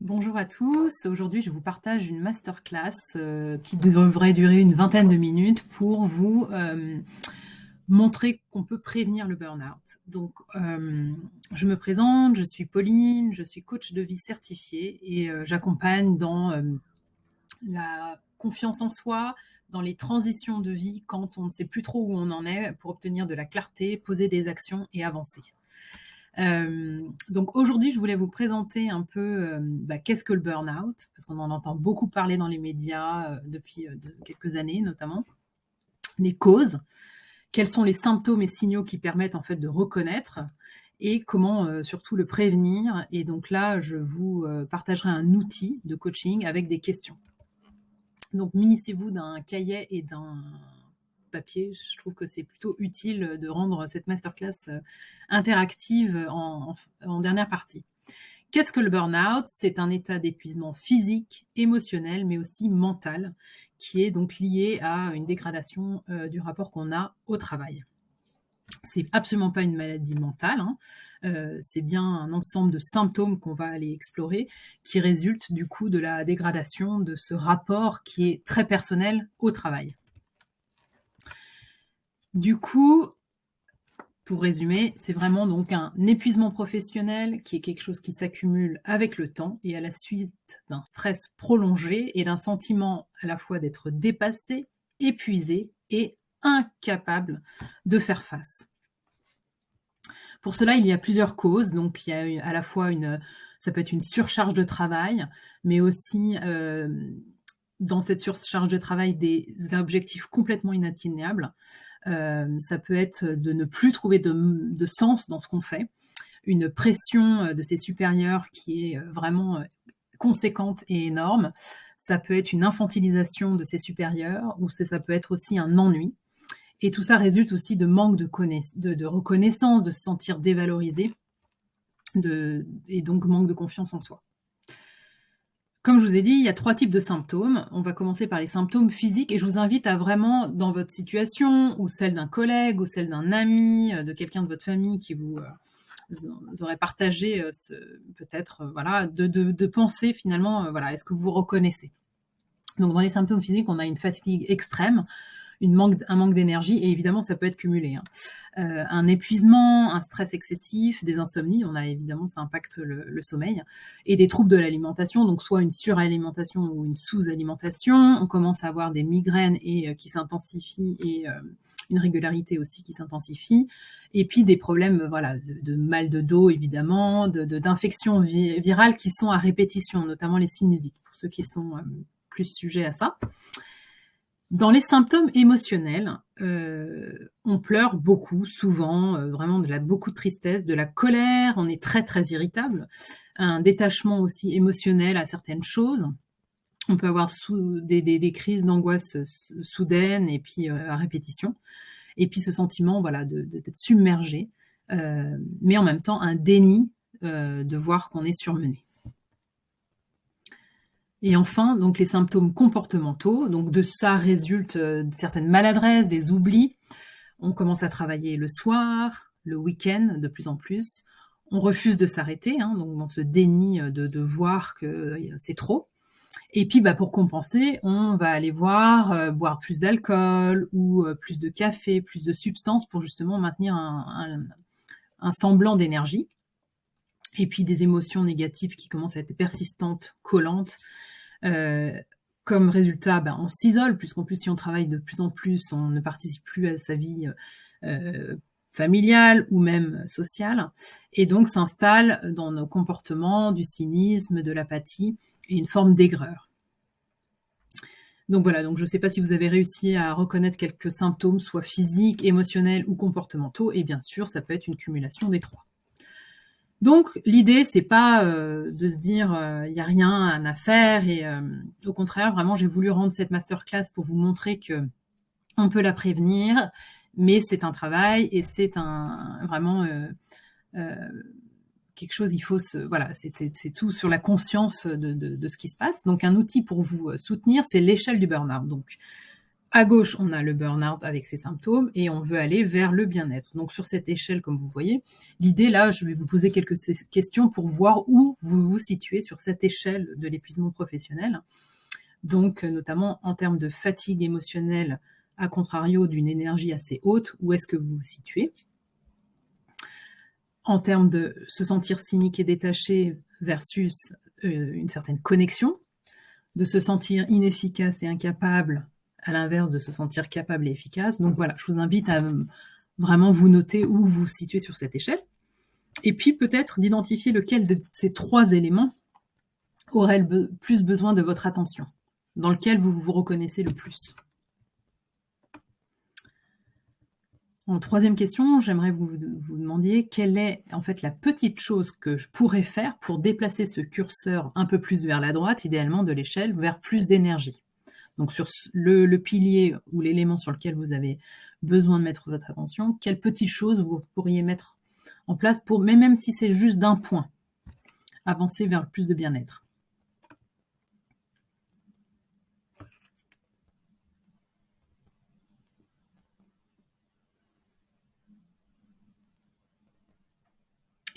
Bonjour à tous. Aujourd'hui, je vous partage une masterclass qui devrait durer une vingtaine de minutes pour vous montrer qu'on peut prévenir le burn-out. Donc, je me présente, je suis Pauline, je suis coach de vie certifiée et j'accompagne dans la confiance en soi, dans les transitions de vie quand on ne sait plus trop où on en est pour obtenir de la clarté, poser des actions et avancer. Donc aujourd'hui, je voulais vous présenter un peu qu'est-ce que le burn-out, parce qu'on en entend beaucoup parler dans les médias depuis quelques années notamment. Les causes, quels sont les symptômes et signaux qui permettent en fait de reconnaître et comment surtout le prévenir. Et donc là, je vous partagerai un outil de coaching avec des questions. Donc munissez-vous d'un cahier et d'un papier. Je trouve que c'est plutôt utile de rendre cette masterclass interactive en dernière partie. Qu'est-ce que le burn-out? C'est un état d'épuisement physique, émotionnel, mais aussi mental, qui est donc lié à une dégradation du rapport qu'on a au travail. C'est absolument pas une maladie mentale, c'est bien un ensemble de symptômes qu'on va aller explorer, qui résultent du coup de la dégradation de ce rapport qui est très personnel au travail. Du coup, pour résumer, c'est vraiment donc un épuisement professionnel qui est quelque chose qui s'accumule avec le temps et à la suite d'un stress prolongé et d'un sentiment à la fois d'être dépassé, épuisé et incapable de faire face. Pour cela, il y a plusieurs causes. Donc, il y a à la fois ça peut être une surcharge de travail, mais aussi dans cette surcharge de travail des objectifs complètement inatteignables. Ça peut être de ne plus trouver de sens dans ce qu'on fait, une pression de ses supérieurs qui est vraiment conséquente et énorme. Ça peut être une infantilisation de ses supérieurs ou ça peut être aussi un ennui. Et tout ça résulte aussi de manque de reconnaissance, de se sentir dévalorisé et donc manque de confiance en soi. Comme je vous ai dit, il y a 3 types de symptômes. On va commencer par les symptômes physiques et je vous invite à vraiment, dans votre situation ou celle d'un collègue ou celle d'un ami, de quelqu'un de votre famille qui vous aurait partagé peut-être, voilà, de penser finalement, voilà, est-ce que vous vous reconnaissez? Donc dans les symptômes physiques, on a une fatigue extrême, un manque d'énergie et évidemment ça peut être cumulé. Un épuisement, un stress excessif, des insomnies, on a évidemment ça impacte le sommeil et des troubles de l'alimentation, donc soit une suralimentation ou une sous-alimentation. On commence à avoir des migraines qui s'intensifient et une régularité aussi qui s'intensifie et puis des problèmes voilà de mal de dos évidemment, d'infections virales qui sont à répétition, notamment les sinusites pour ceux qui sont plus sujets à ça. Dans les symptômes émotionnels, on pleure beaucoup, souvent, vraiment beaucoup de tristesse, de la colère, on est très, très irritable, un détachement aussi émotionnel à certaines choses. On peut avoir des crises d'angoisse soudaines et puis à répétition. Et puis ce sentiment voilà, d'être submergé, mais en même temps un déni de voir qu'on est surmené. Et enfin, donc les symptômes comportementaux, donc de ça résultent certaines maladresses, des oublis. On commence à travailler le soir, le week-end de plus en plus. On refuse de s'arrêter, donc dans ce déni de voir que c'est trop. Et puis pour compenser, on va aller boire plus d'alcool ou plus de café, plus de substances pour justement maintenir un semblant d'énergie. Et puis des émotions négatives qui commencent à être persistantes, collantes. Comme résultat, on s'isole, puisqu'en plus, si on travaille de plus en plus, on ne participe plus à sa vie familiale ou même sociale. Et donc, s'installe dans nos comportements du cynisme, de l'apathie et une forme d'aigreur. Donc voilà, donc je ne sais pas si vous avez réussi à reconnaître quelques symptômes, soit physiques, émotionnels ou comportementaux. Et bien sûr, ça peut être une cumulation des 3. Donc l'idée, c'est pas de se dire il n'y a rien à faire et au contraire, vraiment, j'ai voulu rendre cette masterclass pour vous montrer que on peut la prévenir, mais c'est un travail et c'est vraiment quelque chose. Il faut c'est tout sur la conscience de ce qui se passe. Donc un outil pour vous soutenir, c'est l'échelle du burn-out. Donc À gauche, on a le burn-out avec ses symptômes et on veut aller vers le bien-être. Donc sur cette échelle, comme vous voyez, l'idée là, je vais vous poser quelques questions pour voir où vous vous situez sur cette échelle de l'épuisement professionnel. Donc notamment en termes de fatigue émotionnelle, à contrario d'une énergie assez haute, où est-ce que vous vous situez? En termes de se sentir cynique et détaché versus, une certaine connexion, de se sentir inefficace et incapable, à l'inverse de se sentir capable et efficace. Donc voilà, je vous invite à, vraiment vous noter où vous vous situez sur cette échelle et puis peut-être d'identifier lequel de ces 3 éléments aurait le plus besoin de votre attention, dans lequel vous vous reconnaissez le plus. En 3e question, j'aimerais vous demandiez quelle est en fait la petite chose que je pourrais faire pour déplacer ce curseur un peu plus vers la droite, idéalement de l'échelle, vers plus d'énergie? Donc sur le pilier ou l'élément sur lequel vous avez besoin de mettre votre attention, quelles petites choses vous pourriez mettre en place pour, mais même si c'est juste d'un point, avancer vers plus de bien-être?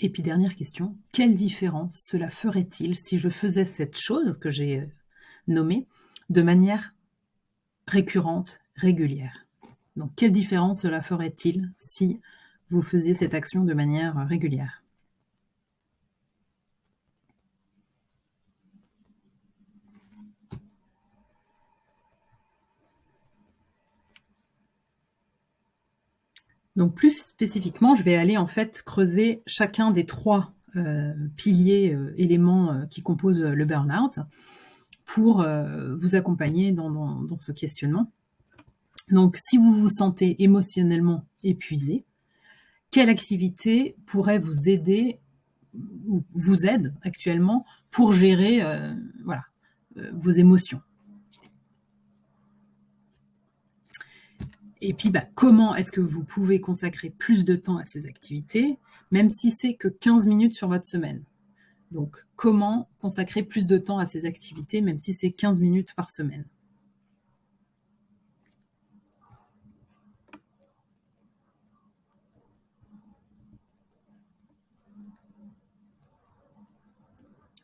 Et puis dernière question, quelle différence cela ferait-il si je faisais cette chose que j'ai nommée de manière récurrente, régulière? Donc quelle différence cela ferait-il si vous faisiez cette action de manière régulière? Donc plus spécifiquement, je vais aller en fait creuser chacun des 3 piliers, éléments, qui composent, le burn-out pour, vous accompagner dans ce questionnement. Donc si vous vous sentez émotionnellement épuisé, quelle activité pourrait vous aider ou vous aide actuellement pour gérer, voilà, vos émotions? Et puis, bah, comment est-ce que vous pouvez consacrer plus de temps à ces activités, même si c'est que 15 minutes sur votre semaine? Donc, comment consacrer plus de temps à ces activités, même si c'est 15 minutes par semaine?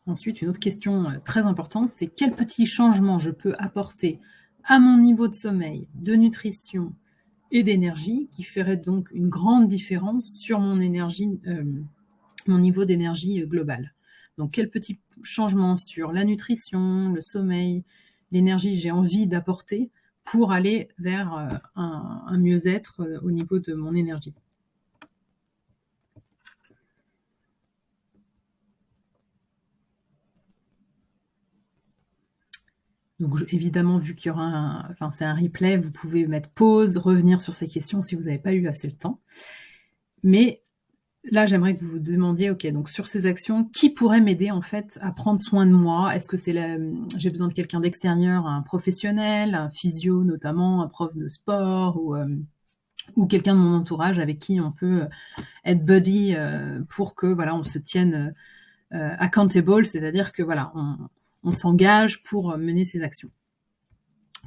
Ensuite, une autre question très importante, c'est quel petit changement je peux apporter à mon niveau de sommeil, de nutrition et d'énergie, qui ferait donc une grande différence sur mon énergie, mon niveau d'énergie global. Donc, quel petit changement sur la nutrition, le sommeil, l'énergie j'ai envie d'apporter pour aller vers un mieux-être au niveau de mon énergie. Donc, évidemment, vu qu'il y aura enfin, c'est un replay, vous pouvez mettre pause, revenir sur ces questions si vous n'avez pas eu assez le temps. Mais là, j'aimerais que vous vous demandiez, OK, donc sur ces actions, qui pourrait m'aider en fait à prendre soin de moi? Est-ce que j'ai besoin de quelqu'un d'extérieur, un professionnel, un physio notamment, un prof de sport ou quelqu'un de mon entourage avec qui on peut être buddy pour que voilà, on se tienne accountable, c'est-à-dire que voilà, on s'engage pour mener ces actions.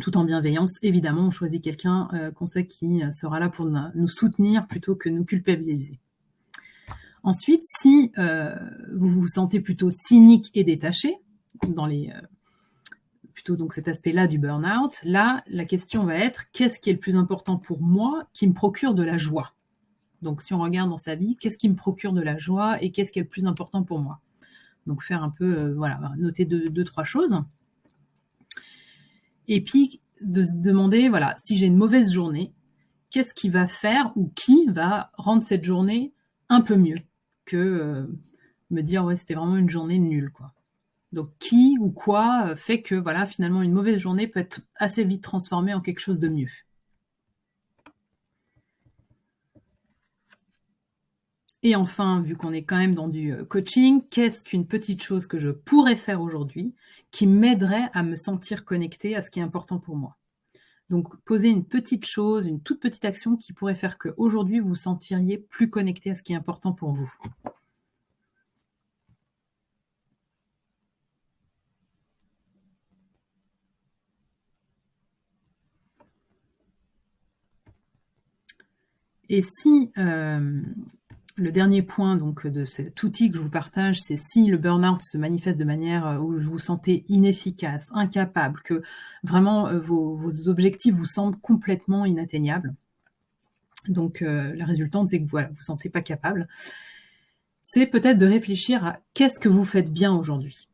Tout en bienveillance, évidemment, on choisit quelqu'un qu'on sait qui sera là pour nous soutenir plutôt que nous culpabiliser. Ensuite, si vous vous sentez plutôt cynique et détaché, dans plutôt donc cet aspect-là du burn-out, là, la question va être qu'est-ce qui est le plus important pour moi qui me procure de la joie? Donc, si on regarde dans sa vie, qu'est-ce qui me procure de la joie et qu'est-ce qui est le plus important pour moi? Donc, faire un peu, voilà, noter deux, trois choses. Et puis, de se demander, voilà, si j'ai une mauvaise journée, qu'est-ce qui va faire ou qui va rendre cette journée un peu mieux que me dire, ouais, c'était vraiment une journée nulle, quoi. Donc, qui ou quoi fait que, voilà, finalement, une mauvaise journée peut être assez vite transformée en quelque chose de mieux. Et enfin, vu qu'on est quand même dans du coaching, qu'est-ce qu'une petite chose que je pourrais faire aujourd'hui qui m'aiderait à me sentir connectée à ce qui est important pour moi? Donc, poser une petite chose, une toute petite action qui pourrait faire qu'aujourd'hui, vous vous sentiriez plus connecté à ce qui est important pour vous. Et si, le dernier point donc de cet outil que je vous partage, c'est si le burn-out se manifeste de manière, où vous vous sentez inefficace, incapable, que vraiment, vos objectifs vous semblent complètement inatteignables. Donc, la résultante, c'est que voilà, vous vous sentez pas capable. C'est peut-être de réfléchir à qu'est-ce que vous faites bien aujourd'hui?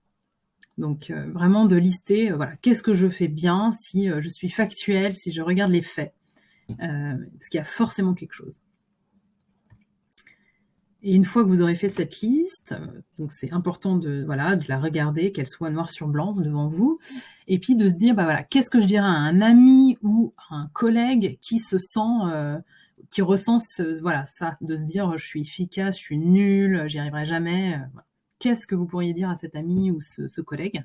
Donc, vraiment de lister, voilà, qu'est-ce que je fais bien si, je suis factuelle, si je regarde les faits? Parce qu'il y a forcément quelque chose. Et une fois que vous aurez fait cette liste, donc c'est important de voilà, de la regarder, qu'elle soit noir sur blanc devant vous et puis de se dire: «Bah, voilà, qu'est-ce que je dirais à un ami ou à un collègue qui se sent, qui ressent ce voilà, ça, de se dire: «Je suis efficace, je suis nul, j'y arriverai jamais», voilà. Qu'est-ce que vous pourriez dire à cet ami ou ce collègue?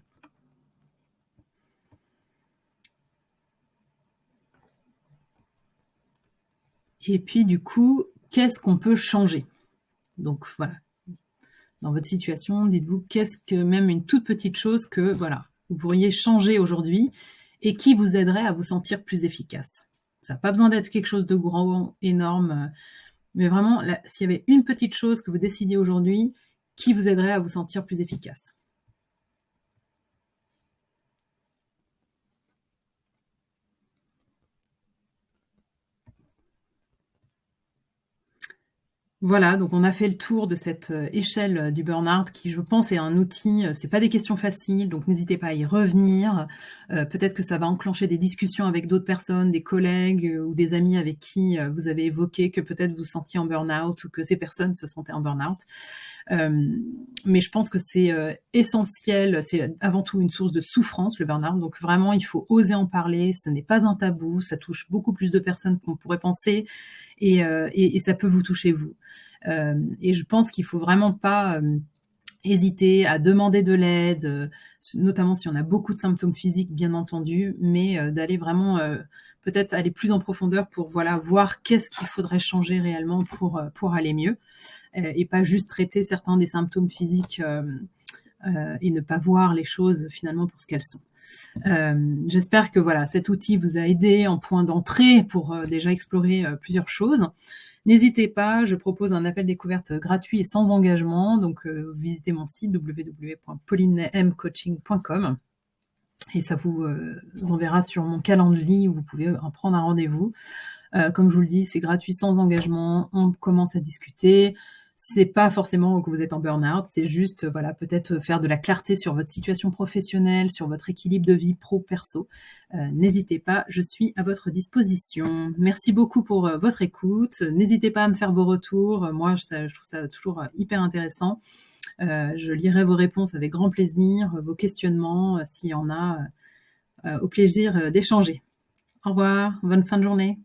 Et puis du coup, qu'est-ce qu'on peut changer? Donc voilà, dans votre situation, dites-vous qu'est-ce que même une toute petite chose que, voilà, vous pourriez changer aujourd'hui et qui vous aiderait à vous sentir plus efficace. Ça n'a pas besoin d'être quelque chose de grand, énorme, mais vraiment là, s'il y avait une petite chose que vous décidiez aujourd'hui qui vous aiderait à vous sentir plus efficace. Voilà, donc on a fait le tour de cette, échelle, du burn-out qui, je pense, est un outil, c'est pas des questions faciles, donc n'hésitez pas à y revenir. Peut-être que ça va enclencher des discussions avec d'autres personnes, des collègues, ou des amis avec qui, vous avez évoqué que peut-être vous sentiez en burn-out ou que ces personnes se sentaient en burn-out. Mais je pense que c'est, essentiel, c'est avant tout une source de souffrance, le burn-out, donc vraiment il faut oser en parler, ce n'est pas un tabou, ça touche beaucoup plus de personnes qu'on pourrait penser et ça peut vous toucher vous. Et je pense qu'il faut vraiment pas, hésiter à demander de l'aide, notamment si on a beaucoup de symptômes physiques bien entendu, mais d'aller vraiment, peut-être aller plus en profondeur pour voilà, voir qu'est-ce qu'il faudrait changer réellement pour aller mieux, et pas juste traiter certains des symptômes physiques, et ne pas voir les choses finalement pour ce qu'elles sont. J'espère que voilà, cet outil vous a aidé en point d'entrée pour, déjà explorer, plusieurs choses. N'hésitez pas, je propose un appel découverte gratuit et sans engagement, donc visitez mon site www.paulinemcoaching.com et ça vous enverra sur mon calendrier où vous pouvez en prendre un rendez-vous. Comme je vous le dis, c'est gratuit sans engagement, on commence à discuter. C'est pas forcément que vous êtes en burn-out, c'est juste, voilà, peut-être faire de la clarté sur votre situation professionnelle, sur votre équilibre de vie pro-perso. N'hésitez pas, je suis à votre disposition. Merci beaucoup pour, votre écoute. N'hésitez pas à me faire vos retours. Moi, je trouve ça toujours, hyper intéressant. Je lirai vos réponses avec grand plaisir, vos questionnements, s'il y en a, au plaisir, d'échanger. Au revoir, bonne fin de journée.